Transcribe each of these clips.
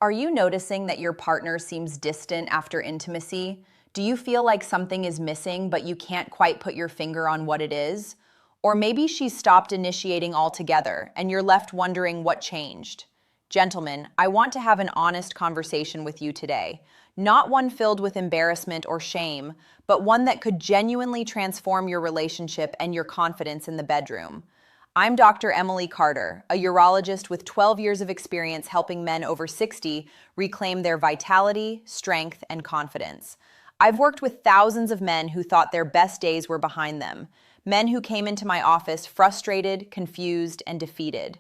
Are you noticing that your partner seems distant after intimacy? Do you feel like something is missing, but you can't quite put your finger on what it is? Or maybe she's stopped initiating altogether, and you're left wondering what changed. Gentlemen, I want to have an honest conversation with you today. Not one filled with embarrassment or shame, but one that could genuinely transform your relationship and your confidence in the bedroom. I'm Dr. Emily Carter, a urologist with 12 years of experience helping men over 60 reclaim their vitality, strength, and confidence. I've worked with thousands of men who thought their best days were behind them, men who came into my office frustrated, confused, and defeated.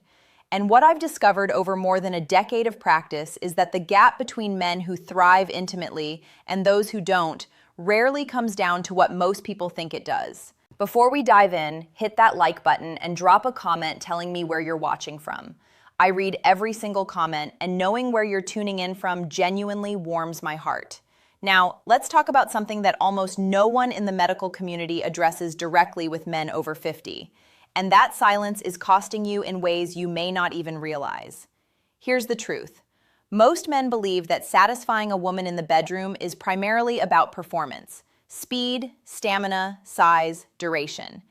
And what I've discovered over more than a decade of practice is that the gap between men who thrive intimately and those who don't rarely comes down to what most people think it does. Before we dive in, hit that like button and drop a comment telling me where you're watching from. I read every single comment, and knowing where you're tuning in from genuinely warms my heart. Now, let's talk about something that almost no one in the medical community addresses directly with men over 50. And that silence is costing you in ways you may not even realize. Here's the truth. Most men believe that satisfying a woman in the bedroom is primarily about performance. Speed, stamina, size, duration.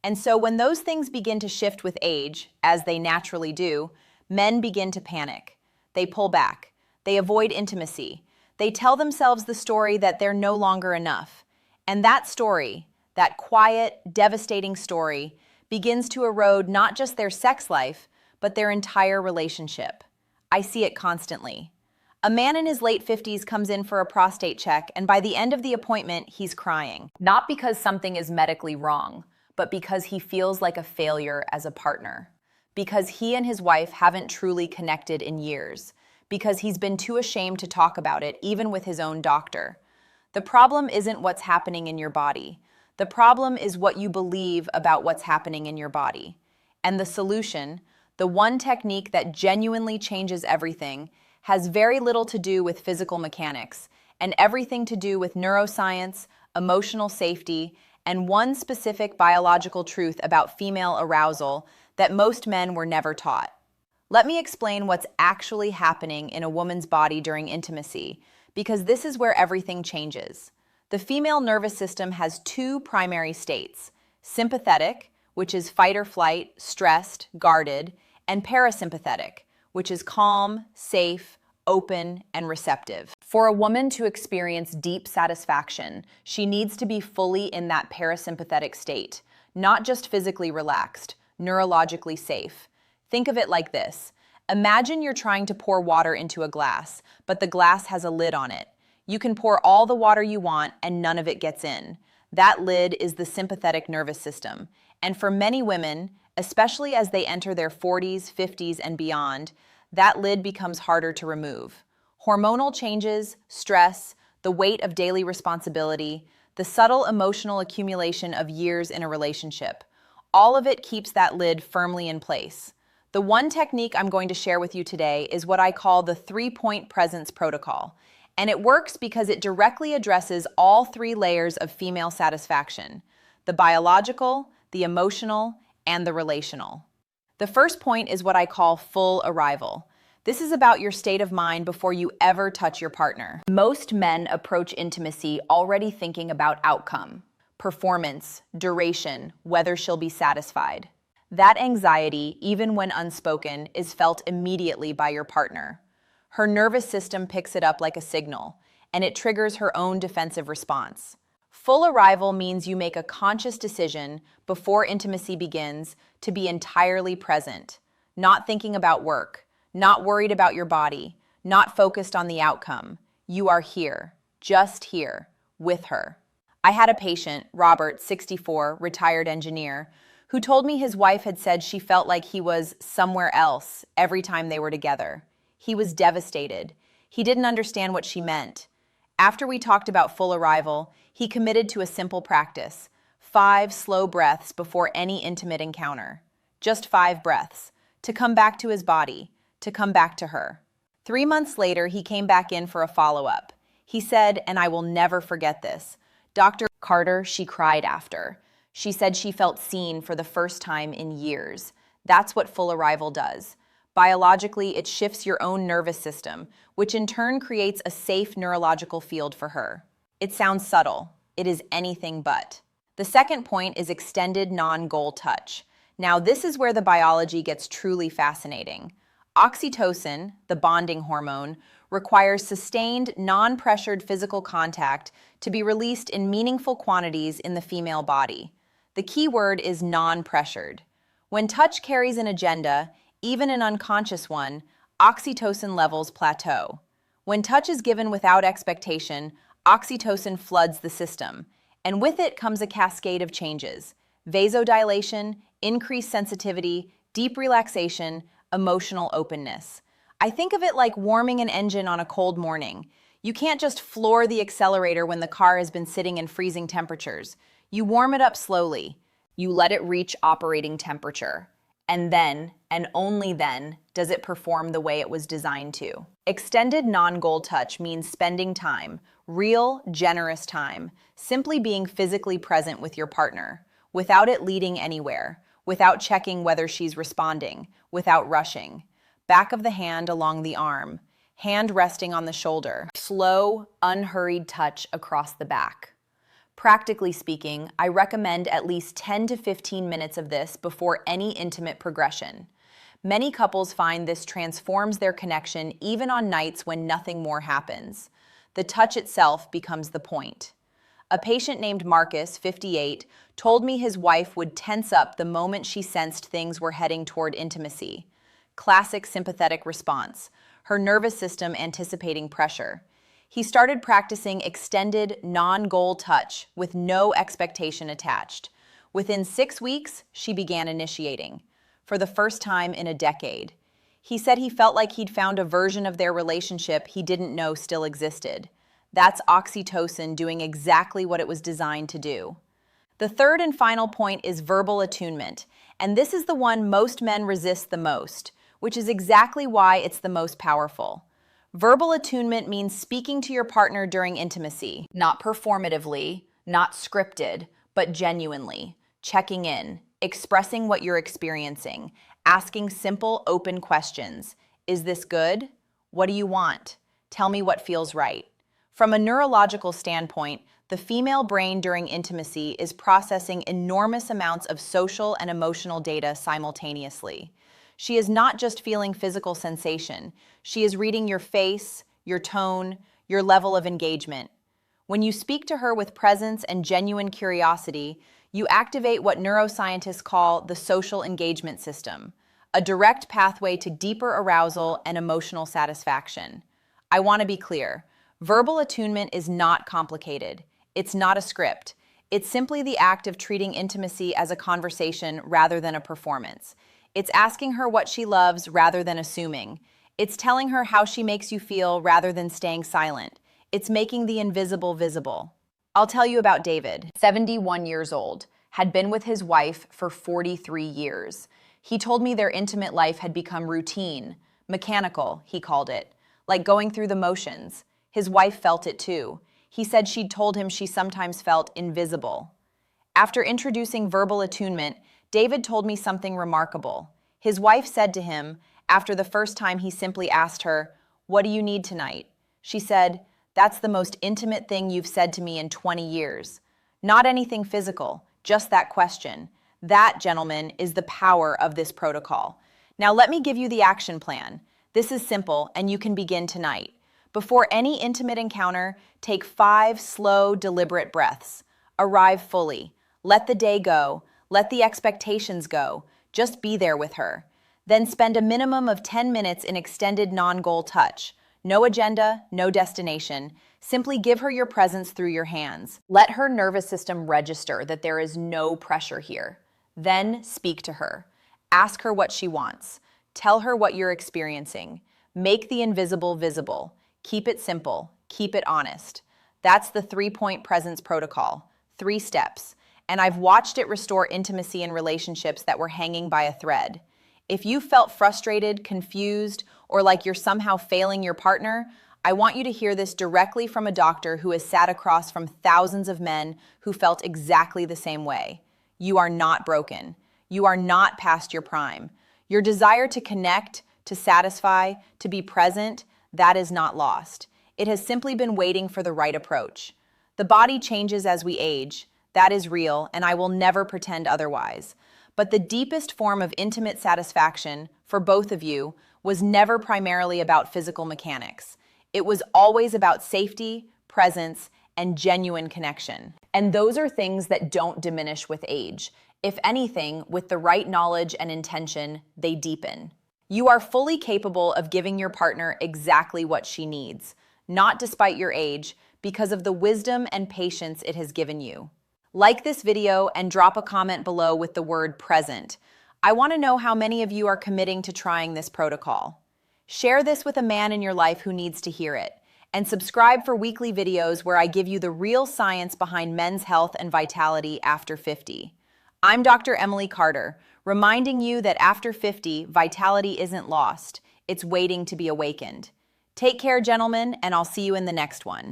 And so when those things begin to shift with age, as they naturally do, men begin to panic. They pull back. They avoid intimacy. They tell themselves the story that they're no longer enough. And that story, that quiet, devastating story, begins to erode not just their sex life, but their entire relationship. I see it constantly. A man in his late 50s comes in for a prostate check, and by the end of the appointment, he's crying. Not because something is medically wrong, but because he feels like a failure as a partner. Because he and his wife haven't truly connected in years. Because he's been too ashamed to talk about it, even with his own doctor. The problem isn't what's happening in your body. The problem is what you believe about what's happening in your body. And the solution, the one technique that genuinely changes everything, has very little to do with physical mechanics and everything to do with neuroscience, emotional safety, and one specific biological truth about female arousal that most men were never taught. Let me explain what's actually happening in a woman's body during intimacy, because this is where everything changes. The female nervous system has two primary states: sympathetic, which is fight or flight, stressed, guarded, and parasympathetic, which is calm, safe, open, and receptive. For a woman to experience deep satisfaction, she needs to be fully in that parasympathetic state, not just physically relaxed, neurologically safe. Think of it like this. Imagine you're trying to pour water into a glass, but the glass has a lid on it. You can pour all the water you want and none of it gets in. That lid is the sympathetic nervous system. And for many women, especially as they enter their 40s, 50s, and beyond, that lid becomes harder to remove. Hormonal changes, stress, the weight of daily responsibility, the subtle emotional accumulation of years in a relationship, all of it keeps that lid firmly in place. The one technique I'm going to share with you today is what I call the 3-point presence protocol. And it works because it directly addresses all 3 layers of female satisfaction: the biological, the emotional, and the relational. The first point is what I call full arrival. This is about your state of mind before you ever touch your partner. Most men approach intimacy already thinking about outcome, performance, duration, whether she'll be satisfied. That anxiety, even when unspoken, is felt immediately by your partner. Her nervous system picks it up like a signal, and it triggers her own defensive response. Full arrival means you make a conscious decision before intimacy begins to be entirely present, not thinking about work, not worried about your body, not focused on the outcome. You are here, just here, with her. I had a patient, Robert, 64, retired engineer, who told me his wife had said she felt like he was somewhere else every time they were together. He was devastated. He didn't understand what she meant. After we talked about full arrival, he committed to a simple practice: 5 slow breaths before any intimate encounter. Just 5 breaths, to come back to his body, to come back to her. 3 months later, he came back in for a follow-up. He said, and I will never forget this, "Dr. Carter," she cried after. She said she felt seen for the first time in years. That's what full arrival does. Biologically, it shifts your own nervous system, which in turn creates a safe neurological field for her. It sounds subtle. It is anything but. The second point is extended non-goal touch. Now, this is where the biology gets truly fascinating. Oxytocin, the bonding hormone, requires sustained, non-pressured physical contact to be released in meaningful quantities in the female body. The key word is non-pressured. When touch carries an agenda, even an unconscious one, oxytocin levels plateau. When touch is given without expectation, oxytocin floods the system, and with it comes a cascade of changes: vasodilation, increased sensitivity, deep relaxation, emotional openness. I think of it like warming an engine on a cold morning. You can't just floor the accelerator when the car has been sitting in freezing temperatures. You warm it up slowly. You let it reach operating temperature. And then, and only then, does it perform the way it was designed to. Extended non-goal touch means spending time, real, generous time, simply being physically present with your partner, without it leading anywhere, without checking whether she's responding, without rushing. Back of the hand along the arm, hand resting on the shoulder, slow, unhurried touch across the back. Practically speaking, I recommend at least 10 to 15 minutes of this before any intimate progression. Many couples find this transforms their connection even on nights when nothing more happens. The touch itself becomes the point. A patient named Marcus, 58, told me his wife would tense up the moment she sensed things were heading toward intimacy. Classic sympathetic response, her nervous system anticipating pressure. He started practicing extended, non-goal touch with no expectation attached. Within 6 weeks, she began initiating, for the first time in a decade. He said he felt like he'd found a version of their relationship he didn't know still existed. That's oxytocin doing exactly what it was designed to do. The third and final point is verbal attunement, and this is the one most men resist the most, which is exactly why it's the most powerful. Verbal attunement means speaking to your partner during intimacy, not performatively, not scripted, but genuinely, checking in, expressing what you're experiencing, asking simple, open questions. Is this good? What do you want? Tell me what feels right. From a neurological standpoint, the female brain during intimacy is processing enormous amounts of social and emotional data simultaneously. She is not just feeling physical sensation. She is reading your face, your tone, your level of engagement. When you speak to her with presence and genuine curiosity, you activate what neuroscientists call the social engagement system, a direct pathway to deeper arousal and emotional satisfaction. I want to be clear. Verbal attunement is not complicated. It's not a script. It's simply the act of treating intimacy as a conversation rather than a performance. It's asking her what she loves rather than assuming. It's telling her how she makes you feel rather than staying silent. It's making the invisible visible. I'll tell you about David, 71 years old, had been with his wife for 43 years. He told me their intimate life had become routine, mechanical, he called it, like going through the motions. His wife felt it too. He said she'd told him she sometimes felt invisible. After introducing verbal attunement, David told me something remarkable. His wife said to him, after the first time he simply asked her, "What do you need tonight?" She said, "That's the most intimate thing you've said to me in 20 years. Not anything physical, just that question." That, gentlemen, is the power of this protocol. Now let me give you the action plan. This is simple, and you can begin tonight. Before any intimate encounter, take 5 slow, deliberate breaths. Arrive fully. Let the day go. Let the expectations go. Just be there with her. Then spend a minimum of 10 minutes in extended non-goal touch. No agenda, no destination. Simply give her your presence through your hands. Let her nervous system register that there is no pressure here. Then speak to her. Ask her what she wants. Tell her what you're experiencing. Make the invisible visible. Keep it simple. Keep it honest. That's the 3-point presence protocol. 3 steps. And I've watched it restore intimacy in relationships that were hanging by a thread. If you felt frustrated, confused, or like you're somehow failing your partner, I want you to hear this directly from a doctor who has sat across from thousands of men who felt exactly the same way. You are not broken. You are not past your prime. Your desire to connect, to satisfy, to be present, that is not lost. It has simply been waiting for the right approach. The body changes as we age. That is real, and I will never pretend otherwise. But the deepest form of intimate satisfaction for both of you was never primarily about physical mechanics. It was always about safety, presence, and genuine connection. And those are things that don't diminish with age. If anything, with the right knowledge and intention, they deepen. You are fully capable of giving your partner exactly what she needs, not despite your age, because of the wisdom and patience it has given you. Like this video and drop a comment below with the word present. I want to know how many of you are committing to trying this protocol. Share this with a man in your life who needs to hear it. And subscribe for weekly videos where I give you the real science behind men's health and vitality after 50. I'm Dr. Emily Carter, reminding you that after 50, vitality isn't lost. It's waiting to be awakened. Take care, gentlemen, and I'll see you in the next one.